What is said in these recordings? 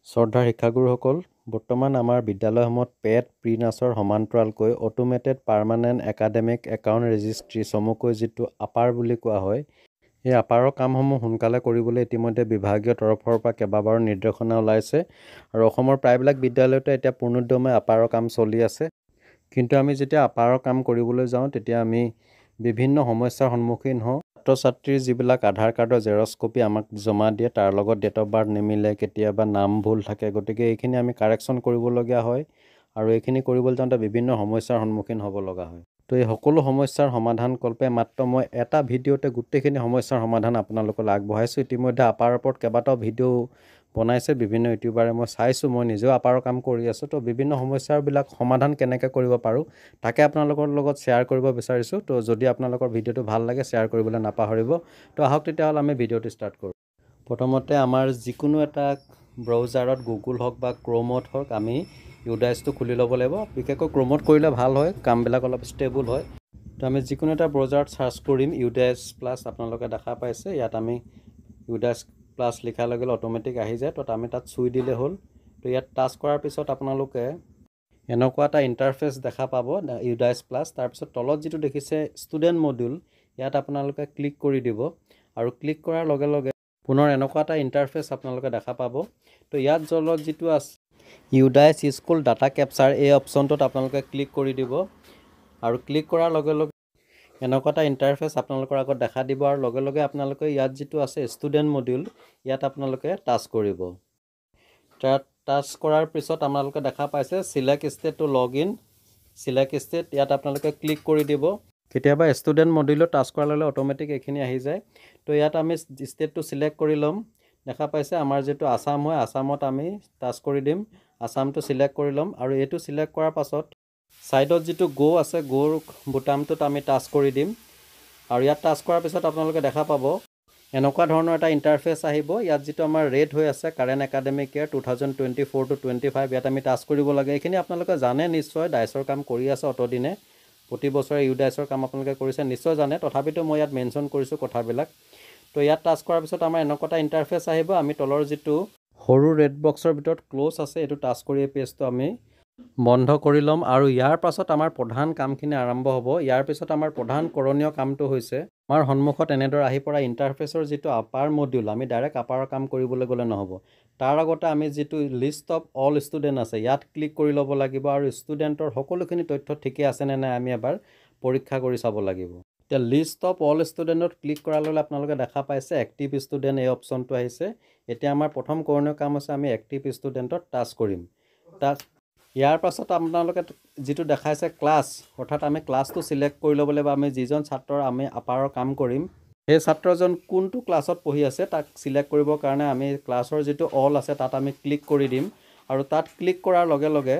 শ্ৰদ্ধাৰ শিক্ষাগুৰুসকল, বৰ্তমান আমাৰ বিদ্যালয়সমূহত পেড প্ৰি-নাৰ্ছৰ সমান্তৰালকৈ automated permanent academic account registry চমুকৈ যিটো আপাৰ বুলি কোৱা হয়, এই আপাৰৰ কামসমূহ সোনকালে কৰিবলৈ ইতিমধ্যে বিভাগীয় তৰফৰ পৰা কেইবাবাৰো নিৰ্দেশনা ওলাইছে আৰু অসমৰ প্ৰায়বিলাক বিদ্যালয়তে এতিয়া পূৰ্ণোদ্যমে আপাৰৰ কাম চলি আছে। কিন্তু আমি যেতিয়া আপাৰৰ কাম কৰিবলৈ যাওঁ তেতিয়া আমি বিভিন্ন সমস্যাৰ সন্মুখীন হওঁ। ছাত্ৰ-ছাত্ৰীৰ যিবিলাক আধাৰ কাৰ্ডৰ জেৰক্স কপি আমাক জমা দিয়ে, তাৰ লগত ডেট অফ বাৰ্থ নিমিলে, কেতিয়াবা নাম ভুল থাকে, গতিকে এইখিনি আমি কাৰেকশ্যন কৰিবলগীয়া হয় আৰু এইখিনি কৰিবলৈ যাওঁতে বিভিন্ন সমস্যাৰ সন্মুখীন হ'ব লগা হয়। তো এই সকলো সমস্যাৰ সমাধান কল্পে মাত্ৰ মই এটা ভিডিঅ'তে গোটেইখিনি সমস্যাৰ সমাধান আপোনালোকলৈ আগবঢ়াইছোঁ। ইতিমধ্যে আপাৰৰ ওপৰত কেইবাটাও ভিডিঅ' বনাইছে বিভিন্ন ইউটিউবাৰে, মই চাইছোঁ, মই নিজেও আপাৰৰ কাম কৰি আছোঁ। তো বিভিন্ন সমস্যাবিলাক সমাধান কেনেকৈ কৰিব পাৰোঁ তাকে আপোনালোকৰ লগত শ্বেয়াৰ কৰিব বিচাৰিছোঁ। তো যদি আপোনালোকৰ ভিডিঅ'টো ভাল লাগে শ্বেয়াৰ কৰিবলৈ নাপাহৰিব। তো আহক তেতিয়াহ'লে আমি ভিডিঅ'টো ষ্টাৰ্ট কৰোঁ। প্ৰথমতে আমাৰ যিকোনো এটা ব্ৰাউজাৰত গুগল হওক বা ক্ৰ'মত হওক আমি ইউডাইছটো খুলি ল'ব লাগিব। বিশেষকৈ ক্ৰ'মত কৰিলে ভাল হয়, কামবিলাক অলপ ষ্টেবল হয়। তো আমি যিকোনো এটা ব্ৰাউজাৰত চাৰ্চ কৰিম ইউডাইছ প্লাছ, আপোনালোকে দেখা পাইছে ইয়াত আমি ইউডাইছ প্লাছ লিখাৰ লগে লগে অট'মেটিক আহি যায়। তো আমি তাত চুই দিলে হ'ল। তো ইয়াত টাচ কৰাৰ পিছত আপোনালোকে এনেকুৱা এটা ইণ্টাৰফেচ দেখা পাব ইউডাইছ প্লাছ। তাৰপিছত তলত যিটো দেখিছে ষ্টুডেণ্ট মডিউল, ইয়াত আপোনালোকে ক্লিক কৰি দিব আৰু ক্লিক কৰাৰ লগে লগে পুনৰ এনেকুৱা এটা ইণ্টাৰফেচ আপোনালোকে দেখা পাব। তো ইয়াত জলত যিটো আছে ইউডাইছ স্কুল ডাটা কেপচাৰ, এই অপশ্যনটোত আপোনালোকে ক্লিক কৰি দিব আৰু ক্লিক কৰাৰ লগে লগে এনেকুৱা এটা ইণ্টাৰফেচ আপোনালোকৰ আগত দেখা দিব আৰু লগে লগে আপোনালোকে ইয়াত যিটো আছে ষ্টুডেণ্ট মডিউল, ইয়াত আপোনালোকে টাচ কৰিব। তাত টাচ কৰাৰ পিছত আপোনালোকে দেখা পাইছে select state to log in, select state, ইয়াত আপোনালোকে ক্লিক কৰি দিব। কেতিয়াবা ষ্টুডেণ্ট মডিউলত টাচ কৰাৰ লগে অট'মেটিক এইখিনি আহি যায়। তো ইয়াত আমি ষ্টেটটো চিলেক্ট কৰি ল'ম। দেখা পাইছে আমাৰ যিটো আছাম হয়, আছামত আমি টাচ কৰি দিম, আছামটো চিলেক্ট কৰি ল'ম আৰু এইটো চিলেক্ট কৰাৰ পাছত ছাইডত যিটো গো আছে, গোৰ বুটামটোত আমি টাচ কৰি দিম আৰু ইয়াত টাচ কৰাৰ পিছত আপোনালোকে দেখা পাব এনেকুৱা ধৰণৰ এটা ইণ্টাৰফেচ আহিব। ইয়াত যিটো আমাৰ ৰেড হৈ আছে কাৰেণ্ট একাডেমিক ইয়েৰ 2024 to 25, ইয়াত আমি টাচ কৰিব লাগে। এইখিনি আপোনালোকে জানে নিশ্চয়, ডাইচৰ কাম কৰি আছে অতদিনে, প্ৰতি বছৰে ইউডাইচৰ কাম আপোনালোকে কৰিছে নিশ্চয় জানে, তথাপিতো মই ইয়াত মেনশ্যন কৰিছোঁ কথাবিলাক। তো ইয়াত টাচ কৰাৰ পিছত আমাৰ এনেকুৱা এটা ইণ্টাৰফেচ আহিব। আমি তলৰ যিটো সৰু ৰেড বক্সৰ ভিতৰত ক্ল'জ আছে এইটো টাচ কৰি এই পেজটো আমি বন্ধ কৰি ল'ম আৰু ইয়াৰ পাছত আমাৰ প্ৰধান কামখিনি আৰম্ভ হ'ব। ইয়াৰ পিছত আমাৰ প্ৰধান কৰণীয় কামটো হৈছে আমাৰ সন্মুখত এনেদৰে আহি পৰা ইণ্টাৰফেচৰ যিটো আপাৰ মডিউল, আমি ডাইৰেক্ট আপাৰৰ কাম কৰিবলৈ গ'লে নহ'ব। তাৰ আগতে আমি যিটো লিষ্ট অফ অল ষ্টুডেণ্ট আছে ইয়াত ক্লিক কৰি ল'ব লাগিব আৰু ষ্টুডেণ্টৰ সকলোখিনি তথ্য ঠিকে আছেনে নাই আমি এবাৰ পৰীক্ষা কৰি চাব লাগিব। এতিয়া লিষ্ট অফ অল ষ্টুডেণ্টত ক্লিক কৰাৰ লগে আপোনালোকে দেখা পাইছে এক্টিভ ষ্টুডেণ্ট এই অপশ্যনটো আহিছে। এতিয়া আমাৰ প্ৰথম কৰণীয় কাম হৈছে আমি এক্টিভ ষ্টুডেণ্টত টাচ কৰিম। ইয়াৰ পাছত আপোনালোকে যিটো দেখাইছে ক্লাছ, অৰ্থাৎ আমি ক্লাছটো চিলেক্ট কৰি ল'ব লাগিব। আমি যিজন ছাত্ৰৰ আমি আপাৰৰ কাম কৰিম সেই ছাত্ৰজন কোনটো ক্লাছত পঢ়ি আছে তাক চিলেক্ট কৰিবৰ কাৰণে আমি ক্লাছৰ যিটো অল আছে তাত আমি ক্লিক কৰি দিম আৰু তাত ক্লিক কৰাৰ লগে লগে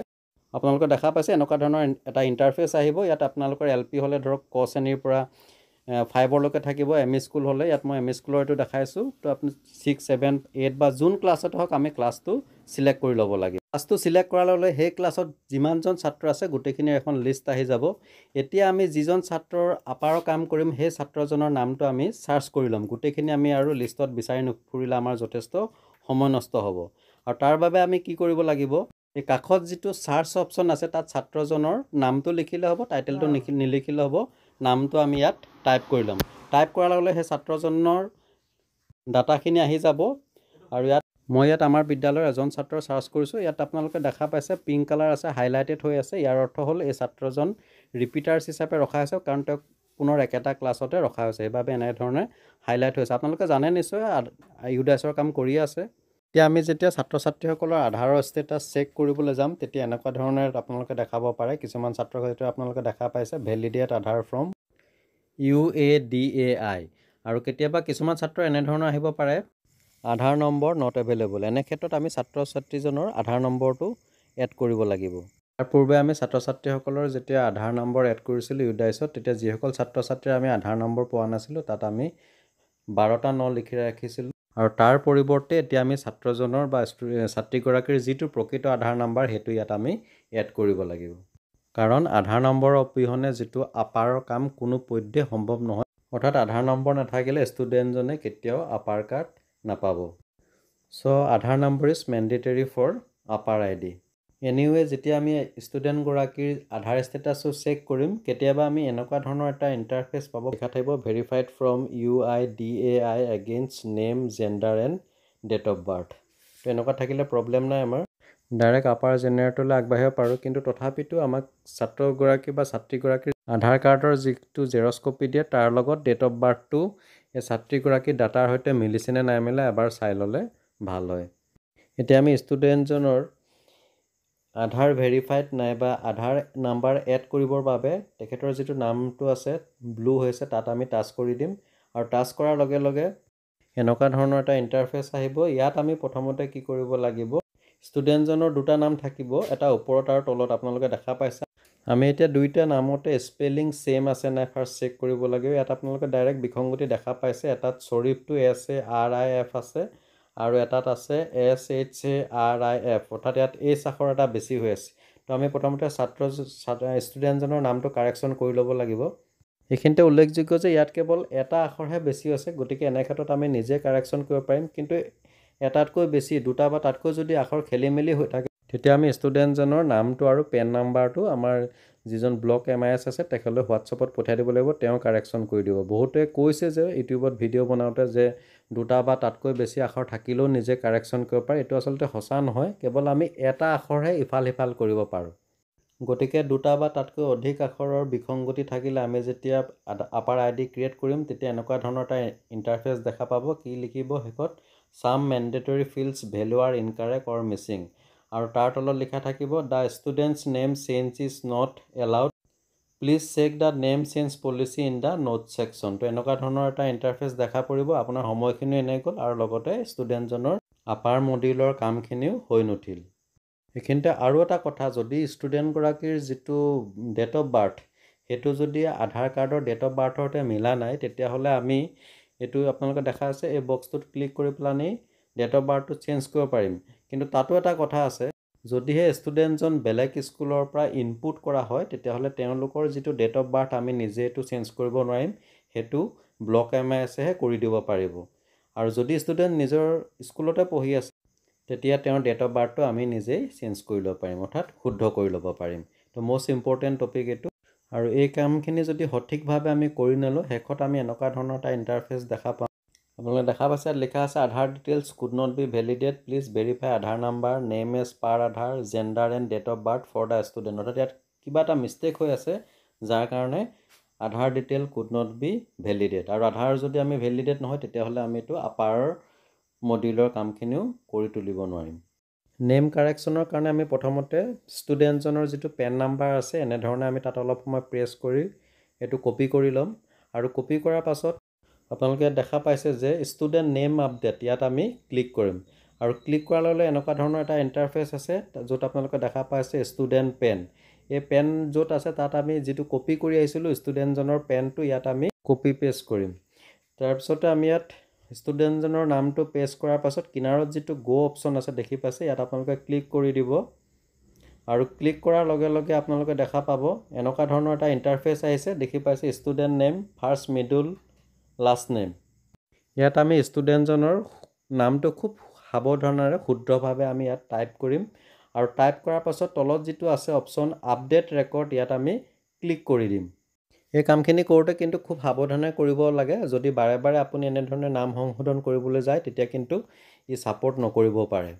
আপোনালোকে দেখা পাইছে এনেকুৱা ধৰণৰ এটা ইণ্টাৰফেচ আহিব। ইয়াত আপোনালোকৰ LP হ'লে ধৰক ক শ্ৰেণীৰ পৰা 5লৈকে থাকিব, ME স্কুল হ'লে ইয়াত মই ME স্কুলৰ এইটো দেখাইছোঁ। তো আপুনি 6, 7, 8 বা যোন ক্লাছত হওক আমি ক্লাছটো চিলেক্ট কৰি ল'ব লাগিব। ক্লাছটো চিলেক্ট কৰাৰ লগে সেই ক্লাছত যিমানজন ছাত্ৰ আছে গোটেইখিনিৰ এখন লিষ্ট আহি যাব। এতিয়া আমি যিজন ছাত্ৰৰ আপাৰৰ কাম কৰিম সেই ছাত্ৰজনৰ নামটো আমি চাৰ্চ কৰি ল'ম। গোটেইখিনি আমি আৰু লিষ্টত বিচাৰি নুফুৰিলে আমাৰ যথেষ্ট সময় নষ্ট হ'ব আৰু তাৰ বাবে আমি কি কৰিব লাগিব, এই কাষত যিটো চাৰ্চ অপশ্যন আছে তাত ছাত্ৰজনৰ নামটো লিখিলে হ'ব, টাইটেলটো নিলিখিলে হ'ব, নামটো আমি ইয়াত টাইপ কৰি ল'ম। টাইপ কৰাৰ লগে লগে সেই ছাত্ৰজনৰ ডাটাখিনি আহি যাব আৰু মই ইয়াত আমাৰ বিদ্যালয়ৰ এজন ছাত্ৰৰ চাৰ্চ কৰিছোঁ। ইয়াত আপোনালোকে দেখা পাইছে পিংক কালাৰ আছে, হাইলাইটেড হৈ আছে। ইয়াৰ অৰ্থ হ'ল এই ছাত্ৰজন ৰিপিটাৰ্ছ হিচাপে ৰখা হৈছে কাৰণ তেওঁক পুনৰ একেটা ক্লাছতে ৰখা হৈছে, সেইবাবে এনেধৰণে হাইলাইট হৈছে। আপোনালোকে জানে নিশ্চয় ইউডাইচৰ কাম কৰিয়ে আছে। এতিয়া আমি যেতিয়া ছাত্ৰ ছাত্ৰীসকলৰ আধাৰৰ ষ্টেটাছ চেক কৰিবলৈ যাম তেতিয়া এনেকুৱা ধৰণৰ আপোনালোকে দেখাব পাৰে। কিছুমান ছাত্ৰৰ ক্ষেত্ৰত আপোনালোকে দেখা পাইছে ভেলিডেট আধাৰ ফ্ৰম UADAI আৰু কেতিয়াবা কিছুমান ছাত্ৰ এনেধৰণৰ আহিব পাৰে আধাৰ নম্বৰ নট এভেইলেবল। এনে ক্ষেত্ৰত আমি ছাত্ৰ ছাত্ৰীজনৰ আধাৰ নম্বৰটো এড কৰিব লাগিব। তাৰ পূৰ্বে আমি ছাত্ৰ ছাত্ৰীসকলৰ যেতিয়া আধাৰ নম্বৰ এড কৰিছিলোঁ ইউডাইচত তেতিয়া যিসকল ছাত্ৰ ছাত্ৰীৰ আমি আধাৰ নম্বৰ পোৱা নাছিলোঁ তাত আমি 12টা 9 লিখি ৰাখিছিলোঁ আৰু তাৰ পৰিৱৰ্তে এতিয়া আমি ছাত্ৰজনৰ বা ছাত্ৰীগৰাকীৰ যিটো প্ৰকৃত আধাৰ নম্বৰ সেইটো ইয়াত আমি এড কৰিব লাগিব। কাৰণ আধাৰ নম্বৰৰ অবিহনে যিটো আপাৰৰ কাম কোনো পধ্যে সম্ভৱ নহয়, অৰ্থাৎ আধাৰ নম্বৰ নাথাকিলে ষ্টুডেণ্টজনে কেতিয়াও আপাৰ কাৰ্ড নাপাব। So Aadhaar number is mandatory for APAR ID. Anyway, যেতিয়া আমি ষ্টুডেণ্ট গৰাকীৰ আধাৰ ষ্টেটাছটো চেক কৰিম কেতিয়াবা আমি এনেকুৱা ধৰণৰ এটা ইণ্টাৰফেচ পাব লিখা থাকিব verified from UIDAI against name gender and date of birth. তো এনেকুৱা থাকিলে প্ৰব্লেম নাই আমাৰ ডাইৰেক্ট আপাৰ জেনেৰেটৰলৈ আগবাঢ়িব পাৰোঁ, কিন্তু তথাপিতো আমাক ছাত্ৰগৰাকী বা ছাত্ৰীগৰাকীৰ আধাৰ কাৰ্ডৰ যিটো জেৰক্স কপি দিয়ে তাৰ লগত ডেট অফ বাৰ্থটো এই ছাত্ৰীগৰাকীৰ ডাটাৰ সৈতে মিলিছেনে নাই মিলে এবাৰ চাই ল'লে ভাল হয়। এতিয়া আমি ষ্টুডেণ্টজনৰ আধাৰ ভেৰিফাইড নাইবা আধাৰ নাম্বাৰ এড কৰিবৰ বাবে তেখেতৰ যিটো নামটো আছে ব্লু হৈছে তাত আমি টাচ কৰি দিম, আৰু টাচ কৰাৰ লগে লগে এনেকুৱা ধৰণৰ এটা ইণ্টাৰফেচ আহিব। ইয়াত আমি প্ৰথমতে কি কৰিব লাগিব, ষ্টুডেণ্টজনৰ দুটা নাম থাকিব, এটা ওপৰত আৰু তলত আপোনালোকে দেখা পাইছে। আমি এতিয়া দুইটা নামতে স্পেলিং ছেম আছে নাই ফাৰ্ষ্ট চেক কৰিব লাগিব। ইয়াত আপোনালোকে ডাইৰেক্ট বিসংগতি দেখা পাইছে, এটাত শ্বৰীফটো SARIF আছে আৰু এটাত আছে SHARIF, অৰ্থাৎ ইয়াত এইচ আখৰ এটা বেছি হৈ আছে। তো আমি প্ৰথমতে ষ্টুডেণ্টজনৰ নামটো কাৰেকশ্যন কৰি ল'ব লাগিব। এইখিনিতে উল্লেখযোগ্য যে ইয়াত কেৱল এটা আখৰহে বেছি আছে, গতিকে এনে ক্ষেত্ৰত আমি নিজে কাৰেকশ্যন কৰিব পাৰিম, কিন্তু এটাতকৈ বেছি দুটা বা তাতকৈ যদি আখৰ খেলি মেলি হৈ থাকে তেতিয়া আমি ষ্টুডেণ্টজনৰ নামটো আৰু পেন নাম্বাৰটো আমাৰ যিজন ব্লক MIS আছে তেখেতলৈ হোৱাটছআপত পঠিয়াই দিব লাগিব, তেওঁ কাৰেকশ্যন কৰি দিব। বহুতে কৈছে যে ইউটিউবত ভিডিঅ' বনাওঁতে যে দুটা বা তাতকৈ বেছি আখৰ থাকিলেও নিজে কাৰেকশ্যন কৰিব পাৰে, এইটো আচলতে সঁচা নহয়, কেৱল আমি এটা আখৰহে ইফাল সিফাল কৰিব পাৰোঁ। গতিকে দুটা বা তাতকৈ অধিক আখৰৰ বিসংগতি থাকিলে আমি যেতিয়া আপাৰ ID ক্ৰিয়েট কৰিম তেতিয়া এনেকুৱা ধৰণৰ এটা ইণ্টাৰফেচ দেখা পাব। কি লিখিব শেষত, some mandatory fields value are incorrect or missing, আৰু তাৰ তলত লিখা থাকিব the students name change is not allowed, please check the name change policy in the note section. তো এনেকুৱা ধৰণৰ এটা ইণ্টাৰফেচ দেখা পৰিব। আপোনাৰ সময়খিনিও এনে গ'ল আৰু লগতে ষ্টুডেণ্টজনৰ আপাৰ মডিউলৰ কামখিনিও হৈ নুঠিল। এইখিনিতে আৰু এটা কথা, যদি ষ্টুডেণ্টগৰাকীৰ যিটো ডেট অফ বাৰ্থ সেইটো যদি আধাৰ কাৰ্ডৰ ডেট অফ বাৰ্থৰ সৈতে মিলা নাই তেতিয়াহ'লে আমি এইটো আপোনালোকে দেখা আছে এই বক্সটোত ক্লিক কৰি পেলাই ডেট অফ বাৰ্থটো চেঞ্জ কৰিব পাৰিম। কিন্তু তাতো এটা কথা আছে, যদিহে ষ্টুডেণ্টজন বেলেগ স্কুলৰ পৰা ইনপুট কৰা হয় তেতিয়াহ'লে তেওঁলোকৰ যিটো ডেট অফ বাৰ্থ আমি নিজে এইটো চেঞ্জ কৰিব নোৱাৰিম, সেইটো ব্লক MISহে কৰি দিব পাৰিব। আৰু যদি ষ্টুডেণ্ট নিজৰ স্কুলতে পঢ়ি আছে তেতিয়া তেওঁৰ ডেট অফ বাৰ্থটো আমি নিজেই চেঞ্জ কৰি ল'ব পাৰিম, অৰ্থাৎ শুদ্ধ কৰি ল'ব পাৰিম। তো মষ্ট ইম্পৰ্টেণ্ট টপিক এইটো, আৰু এই কামখিনি যদি সঠিকভাৱে আমি কৰি নলওঁ শেষত আমি এনেকুৱা ধৰণৰ এটা ইণ্টাৰফেচ দেখা পাম। আপোনালোকে দেখা পাইছে লিখা আছে Aadhaar details could not be validate, please verify Aadhaar number, name as per Aadhaar, gender and date of birth for the student. অৰ্থাৎ ইয়াত কিবা এটা মিষ্টেক হৈ আছে যাৰ কাৰণে Aadhaar detail could not be validate, আৰু আধাৰ যদি আমি ভেলিডেট নহয় তেতিয়াহ'লে আমি এইটো আপাৰ মডিউলৰ কামখিনিও কৰি তুলিব নোৱাৰিম। নেম কাৰেকশ্যনৰ কাৰণে আমি প্ৰথমতে ষ্টুডেণ্টজনৰ যিটো পেন নাম্বাৰ আছে এনেধৰণে আমি তাত অলপ সময় প্ৰেছ কৰি এইটো কপি কৰি ল'ম, আৰু কপি কৰাৰ পাছত আপোনালোকে দেখা পাইছে যে ষ্টুডেণ্ট নেম আপডেট, ইয়াত আমি ক্লিক কৰিম, আৰু ক্লিক কৰাৰ লগে লগে এনেকুৱা ধৰণৰ এটা ইণ্টাৰফেচ আছে য'ত আপোনালোকে দেখা পাইছে ষ্টুডেণ্ট পেন। এই পেন য'ত আছে তাত আমি যিটো কপি কৰি আহিছিলোঁ ষ্টুডেণ্টজনৰ পেনটো ইয়াত আমি কপি পেষ্ট কৰিম। তাৰপিছতে আমি ইয়াত ষ্টুডেণ্টজনৰ নামটো পেষ্ট কৰাৰ পাছত কিনাৰত যিটো গো অপশ্যন আছে দেখি পাইছে, ইয়াত আপোনালোকে ক্লিক কৰি দিব, আৰু ক্লিক কৰাৰ লগে লগে আপোনালোকে দেখা পাব এনেকুৱা ধৰণৰ এটা ইণ্টাৰফেচ আহিছে, দেখি পাইছে student name first middle last name. ইয়াত আমি ষ্টুডেণ্টজনৰ নামটো খুব সাৱধানেৰে শুদ্ধভাৱে আমি ইয়াত টাইপ কৰিম, আৰু টাইপ কৰাৰ পাছত তলত যিটো আছে অপশ্যন আপডেট ৰেকৰ্ড, ইয়াত আমি ক্লিক কৰি দিম। এই কামখিনি কৰোঁতে কিন্তু খুব সাৱধানে কৰিব লাগে, যদি বাৰে বাৰে আপুনি এনেধৰণে নাম সংশোধন কৰিবলৈ যায় তেতিয়া কিন্তু ই ছাপোৰ্ট নকৰিব পাৰে।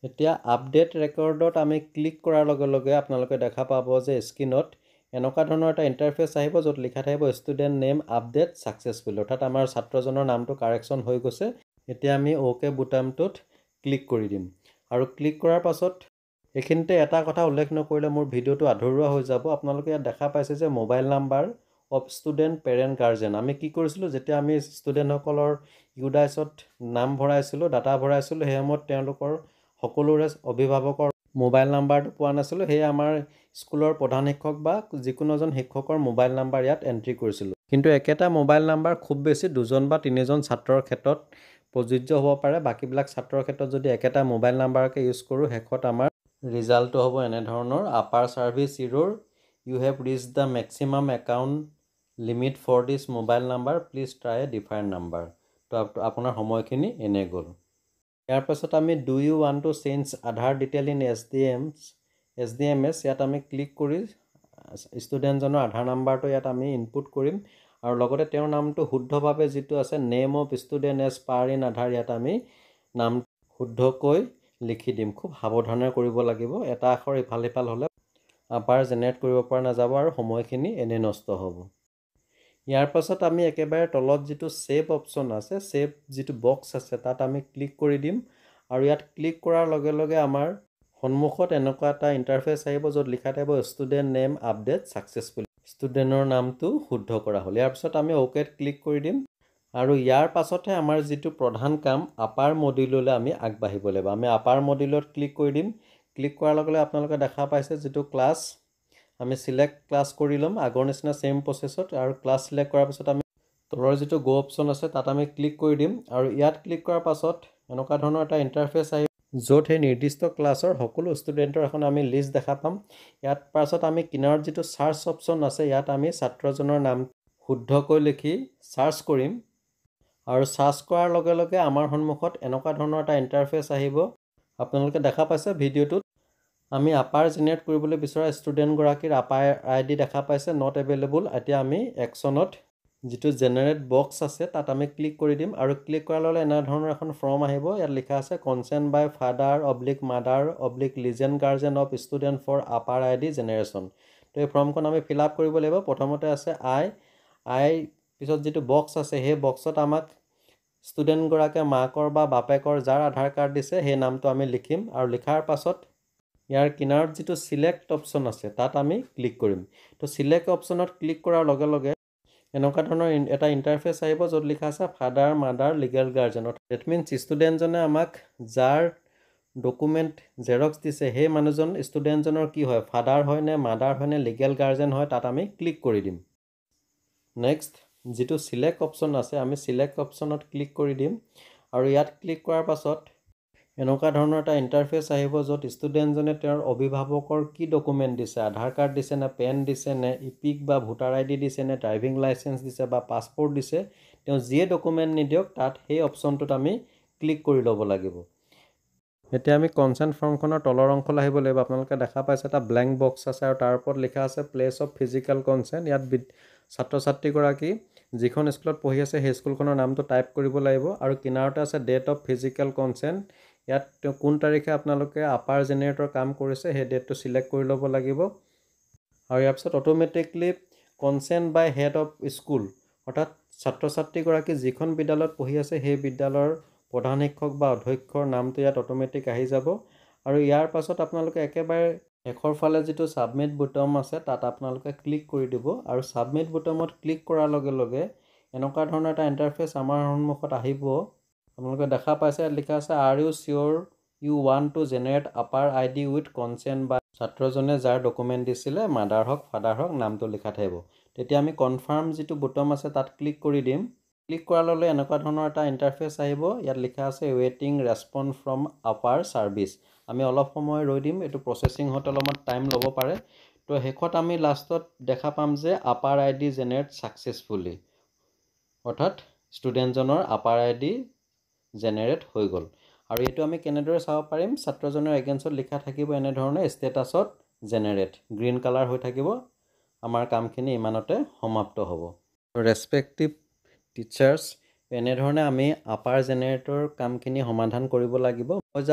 এতিয়া আপডেট ৰেকৰ্ডত আমি ক্লিক কৰাৰ লগে লগে আপোনালোকে দেখা পাব যে স্ক্ৰীনত এনেকুৱা ধৰণৰ এটা ইণ্টাৰফেচ আহিব য'ত লিখা থাকিব ষ্টুডেণ্ট নেম আপডেট ছাকচেছফুল, অৰ্থাৎ আমাৰ ছাত্ৰজনৰ নামটো কাৰেকশ্যন হৈ গৈছে। এতিয়া আমি অ'কে বুটামটোত ক্লিক কৰি দিম, আৰু ক্লিক কৰাৰ পাছত এইখিনিতে এটা কথা উল্লেখ নকৰিলে মোৰ ভিডিঅ'টো আধৰুৱা হৈ যাব। আপোনালোকে ইয়াত দেখা পাইছে যে mobile number of student parent guardian. আমি কি কৰিছিলোঁ, যেতিয়া আমি ষ্টুডেণ্টসকলৰ ইউডাইছত নাম ভৰাইছিলোঁ, ডাটা ভৰাইছিলোঁ, সেই সময়ত তেওঁলোকৰ সকলোৰে অভিভাৱকৰ মোবাইল নাম্বাৰটো পোৱা নাছিলোঁ, সেয়ে আমাৰ স্কুলৰ প্ৰধান শিক্ষক বা যিকোনো এজন শিক্ষকৰ মোবাইল নাম্বাৰ ইয়াত এণ্ট্ৰি কৰিছিলোঁ। কিন্তু একেটা মোবাইল নাম্বাৰ খুব বেছি 2জন বা 3জন ছাত্ৰৰ ক্ষেত্ৰত প্ৰযোজ্য হ'ব পাৰে। বাকীবিলাক ছাত্ৰৰ ক্ষেত্ৰত যদি একেটা মোবাইল নাম্বাৰকে ইউজ কৰোঁ শেষত আমাৰ ৰিজাল্টটো হ'ব এনেধৰণৰ, APAAR service error, you have reach the maximum account limit for this mobile number, please try a different number. তো আপোনাৰ সময়খিনি এনে গ'ল। ইয়াৰ পাছত আমি do you want to change Aadhaar detail in SDMS ইয়াত আমি ক্লিক কৰি ষ্টুডেণ্টজনৰ আধাৰ নাম্বাৰটো ইয়াত আমি ইনপুট কৰিম আৰু লগতে তেওঁৰ নামটো শুদ্ধভাৱে যিটো আছে name of student as per in Aadhaar ইয়াত আমি নাম শুদ্ধকৈ লিখি দিম। খুব সাৱধানে কৰিব লাগিব, এটা আখৰ ইফাল সিফাল হ'লে আপাৰ জেনেৰেট কৰিব পৰা নাযাব আৰু সময়খিনি এনেই নষ্ট হ'ব। ইয়াৰ পাছত আমি একেবাৰে তলত যিটো ছেভ অপশ্যন আছে, ছেভ যিটো বক্স আছে তাত আমি ক্লিক কৰি দিম আৰু ইয়াত ক্লিক কৰাৰ লগে লগে আমাৰ সন্মুখত এনেকুৱা এটা ইণ্টাৰফেচ আহিব য'ত লিখা থাকিব ষ্টুডেণ্ট নেম আপডেট ছাকচেছফুলি, ষ্টুডেণ্টৰ নামটো শুদ্ধ কৰা হ'ল। ইয়াৰ পাছত আমি অ'কেত ক্লিক কৰি দিম আৰু ইয়াৰ পাছতহে আমাৰ যিটো প্ৰধান কাম আপাৰ মডিউললৈ আমি আগবাঢ়িব লাগিব। আমি আপাৰ মডিউলত ক্লিক কৰি দিম। ক্লিক কৰাৰ লগে লগে আপোনালোকে দেখা পাইছে যিটো ক্লাছ আমি চিলেক্ট ক্লাছ কৰি ল'ম আগৰ নিচিনা ছেইম প্ৰচেছত আৰু ক্লাছ চিলেক্ট কৰাৰ পাছত আমি তলৰ যিটো গ' অপশ্যন আছে তাত আমি ক্লিক কৰি দিম আৰু ইয়াত ক্লিক কৰাৰ পাছত এনেকুৱা ধৰণৰ এটা ইণ্টাৰফেচ আহিব য'ত সেই নিৰ্দিষ্ট ক্লাছৰ সকলো ষ্টুডেণ্টৰ এখন আমি লিষ্ট দেখা পাম। ইয়াত পাছত আমি কিনাৰত যিটো চাৰ্চ অপশ্যন আছে ইয়াত আমি ছাত্ৰজনৰ নাম শুদ্ধকৈ লিখি চাৰ্চ কৰিম আৰু চাৰ্চ কৰাৰ লগে লগে আমাৰ সন্মুখত এনেকুৱা ধৰণৰ এটা ইণ্টাৰফেচ আহিব। আপোনালোকে দেখা পাইছে ভিডিঅ'টোত আমি আপাৰ জেনেৰেট কৰিবলৈ বিচৰা ষ্টুডেণ্টগৰাকীৰ আপাৰ ID দেখা পাইছে নট এভেইলেবল। এতিয়া আমি একশ্যনত যিটো জেনেৰেট বক্স আছে তাত আমি ক্লিক কৰি দিম আৰু ক্লিক কৰাৰ লগে এনেধৰণৰ এখন ফৰ্ম আহিব। ইয়াত লিখা আছে consent by father mother legend guardian of student for APAAR ID generation. তো এই ফৰ্মখন আমি ফিল আপ কৰিব লাগিব। প্ৰথমতে আছে আই পিছত যিটো বক্স আছে সেই বক্সত আমাক ষ্টুডেণ্টগৰাকীয়ে মাকৰ বা বাপেকৰ যাৰ আধাৰ কাৰ্ড দিছে সেই নামটো আমি লিখিম আৰু লিখাৰ পাছত ইয়াৰ কিনাৰত যিটো চিলেক্ট অপশ্যন আছে তাত আমি ক্লিক কৰিম। তো চিলেক্ট অপশ্যনত ক্লিক কৰাৰ লগে লগে এনেকুৱা ধৰণৰ এটা ইণ্টাৰফেচ আহিব য'ত লিখা আছে father mother legal guardian. That means ষ্টুডেণ্টজনে আমাক যাৰ ডকুমেণ্ট জেৰক্স দিছে সেই মানুহজন ষ্টুডেণ্টজনৰ কি হয়, ফাদাৰ হয় নে মাদাৰ হয় নে লিগেল গাৰ্জেন হয়, তাত আমি ক্লিক কৰি দিম। নেক্সট যিটো চিলেক্ট অপশ্যন আছে আমি চিলেক্ট অপশ্যনত ক্লিক কৰি দিম আৰু ইয়াত ক্লিক কৰাৰ পাছত এনেকুৱা ধৰণৰ এটা ইণ্টাৰফেচ আহিব য'ত ষ্টুডেণ্টজনে তেওঁৰ অভিভাৱকৰ কি ডকুমেণ্ট দিছে, আধাৰ কাৰ্ড দিছে নে পেন দিছে নে ইপিক বা ভোটাৰ ID দিছে নে ড্ৰাইভিং লাইচেঞ্চ দিছে বা পাছপৰ্ট দিছে, তেওঁ যিয়ে ডকুমেণ্ট নিদিয়ক তাত সেই অপশ্যনটোত আমি ক্লিক কৰি ল'ব লাগিব। এতিয়া আমি কনচেণ্ট ফৰ্মখনৰ তলৰ অংশলৈ আহিব লাগিব। আপোনালোকে দেখা পাইছে এটা ব্লেংক বক্স আছে আৰু তাৰ ওপৰত লিখা আছে প্লেচ অফ ফিজিকেল কনচেণ্ট। ইয়াত ছাত্ৰ ছাত্ৰীগৰাকী যিখন স্কুলত পঢ়ি আছে সেই স্কুলখনৰ নামটো টাইপ কৰিব লাগিব আৰু কিনাৰতে আছে ডেট অফ ফিজিকেল কনচেণ্ট। ইয়াত তেওঁ কোন তাৰিখে আপোনালোকে আপাৰ জেনেৰেটৰ কাম কৰিছে সেই ডেটটো চিলেক্ট কৰি ল'ব লাগিব আৰু ইয়াৰ পিছত automatically consent by head of school অৰ্থাৎ ছাত্ৰ ছাত্ৰীগৰাকী যিখন বিদ্যালয়ত পঢ়ি আছে সেই বিদ্যালয়ৰ প্ৰধান শিক্ষক বা অধ্যক্ষৰ নামটো ইয়াত অট'মেটিক আহি যাব আৰু ইয়াৰ পাছত আপোনালোকে একেবাৰে শেষৰ ফালে যিটো ছাবমিট বুটাম আছে তাত আপোনালোকে ক্লিক কৰি দিব আৰু ছাবমিট বুটামত ক্লিক কৰাৰ লগে লগে এনেকুৱা ধৰণৰ এটা ইণ্টাৰফেচ আমাৰ সন্মুখত আহিব। আপোনালোকে দেখা পাইছে ইয়াত লিখা আছে are you sure you want to generate APAAR ID with consent by ছাত্ৰজনে যাৰ ডকুমেণ্ট দিছিলে মাদাৰ হওক ফাদাৰ হওক নামটো লিখা থাকিব। তেতিয়া আমি কনফাৰ্ম যিটো বুটাম আছে তাত ক্লিক কৰি দিম। ক্লিক কৰাৰ লগে এনেকুৱা ধৰণৰ এটা ইণ্টাৰফেচ আহিব। ইয়াত লিখা আছে ৱেইটিং ৰেছপন্স ফ্ৰম আপাৰ ছাৰ্ভিচ। আমি অলপ সময় ৰৈ দিম, এইটো প্ৰচেচিং হওঁতে অলপমান টাইম ল'ব পাৰে। তো শেষত আমি লাষ্টত দেখা পাম যে আপাৰ ID জেনেৰেট ছাকচেছফুলি অৰ্থাৎ ষ্টুডেণ্টজনৰ আপাৰ ID জেনেৰেট হৈ গ'ল। আৰু এইটো আমি কেনেদৰে চাব পাৰিম, ছাত্ৰজনৰ এগেইনষ্টত লিখা থাকিব এনেধৰণে ষ্টেটাছত জেনেৰেট গ্ৰীণ কালাৰ হৈ থাকিব। আমাৰ কামখিনি ইমানতে সমাপ্ত হ'ব। ৰেছপেক্টিভ টিচাৰ্ছ এনেধৰণে আমি আপাৰ জেনেৰেটৰ কামখিনি সমাধান কৰিব লাগিব। মই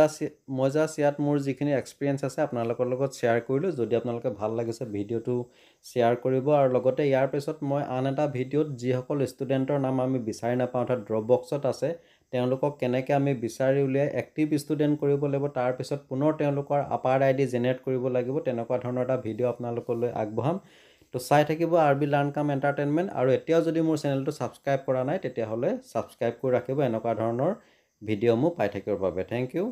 জাষ্ট ইয়াত মোৰ যিখিনি এক্সপিৰিয়েঞ্চ আছে আপোনালোকৰ লগত শ্বেয়াৰ কৰিলোঁ। যদি আপোনালোকে ভাল লাগিছে ভিডিঅ'টো শ্বেয়াৰ কৰিব আৰু লগতে ইয়াৰ পিছত মই আন এটা ভিডিঅ'ত যিসকল ষ্টুডেণ্টৰ নাম আমি বিচাৰি নাপাওঁ অৰ্থাৎ ড্ৰপ বক্সত আছে তেওঁলোকক কেনেকৈ আমি বিচাৰি উলিয়াই এক্টিভ ষ্টুডেণ্ট কৰিব লাগিব, তাৰপিছত পুনৰ তেওঁলোকৰ আপাৰ ID জেনেৰেট কৰিব লাগিব, তেনেকুৱা ধৰণৰ এটা ভিডিঅ' আপোনালোকলৈ আগবঢ়াম। তো চাই থাকিব RB লাৰ্ণ কাম এণ্টাৰটেইনমেণ্ট আৰু এতিয়াও যদি মোৰ চেনেলটো ছাবস্ক্ৰাইব কৰা নাই তেতিয়াহ'লে ছাবস্ক্ৰাইব কৰি ৰাখিব এনেকুৱা ধৰণৰ ভিডিঅ' মোৰ পাই থাকিবৰ বাবে। Thank U.